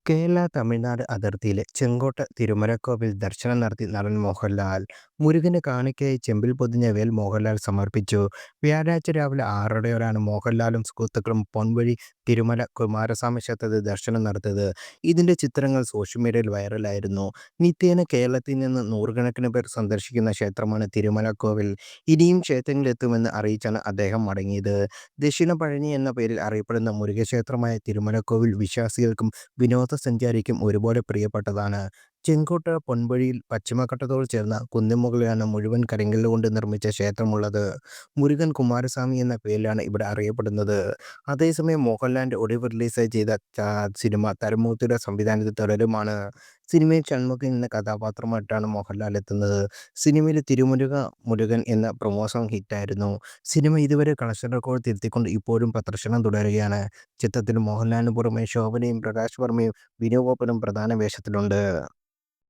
കേരള തമിഴ്നാട് അതിർത്തിയിലെ ചെങ്കോട്ട തിരുമലക്കോവിൽ ദർശനം നടത്തി നടൻ മോഹൻലാൽ. മുരുകന് കാണിക്കയായി ചെമ്പിൽ പൊതിഞ്ഞ വേൽ മോഹൻലാൽ സമർപ്പിച്ചു. വ്യാഴാഴ്ച രാവിലെ 6:30യോടെയാണ് മോഹൻലാലും സുഹൃത്തുക്കളും പൊൻവഴി തിരുമല കുമാരസ്വാമി ക്ഷേത്രത്തിൽ ദർശനം നടത്തിയത്. ഇതിന്റെ ചിത്രങ്ങൾ സോഷ്യൽ മീഡിയയിൽ വൈറലായിരുന്നു. നിത്യേന കേരളത്തിൽ നിന്ന് നൂറുകണക്കിന് പേർ സന്ദർശിക്കുന്ന ക്ഷേത്രമാണ് തിരുമലക്കോവിൽ. ഇനിയും ക്ഷേത്രങ്ങളിലെത്തുമെന്ന് അറിയിച്ചാണ് അദ്ദേഹം മടങ്ങിയത്. ദക്ഷിണ പഴനി എന്ന പേരിൽ അറിയപ്പെടുന്ന മുരുകക്ഷേത്രമായ തിരുമലക്കോവിൽ വിശ്വാസികൾക്കും വിനോദസഞ്ചാരിക്കും ഒരുപോലെ പ്രിയപ്പെട്ടതാണ്. ചെങ്കോട്ട പൊൻവഴിയിൽ പശ്ചിമഘട്ടത്തോട് ചേർന്ന കുന്നിൻ മുകളിലാണ് മുഴുവൻ കരിങ്കല്ല് കൊണ്ട് നിർമ്മിച്ച ക്ഷേത്രമുള്ളത്. മുരുകൻ കുമാരസ്വാമി എന്ന പേരിലാണ് ഇവിടെ അറിയപ്പെടുന്നത്. അതേസമയം മോഹൻലാലിന്റെ ഒടുവിൽ റിലീസ് ചെയ്ത സിനിമ തരുൺമൂർത്തിയുടെ സംവിധാനത്തിൽ തുടരുമാണ്. സിനിമയിൽ ഷൺമുഖൻ എന്ന കഥാപാത്രമായിട്ടാണ് മോഹൻലാൽ എത്തുന്നത്. സിനിമയിൽ തിരുമുരുക മുരുകൻ എന്ന പ്രൊമോ സോങ് ഹിറ്റായിരുന്നു. സിനിമ ഇതുവരെ കളക്ഷൻ റെക്കോർഡ് തിരുത്തിക്കൊണ്ട് ഇപ്പോഴും പ്രദർശനം തുടരുകയാണ്. ചിത്രത്തിൽ മോഹൻലാലിന് പുറമെ ശോഭനയും പ്രകാശ് വർമ്മയും വിനു പോപ്പനും പ്രധാന വേഷത്തിലുണ്ട്.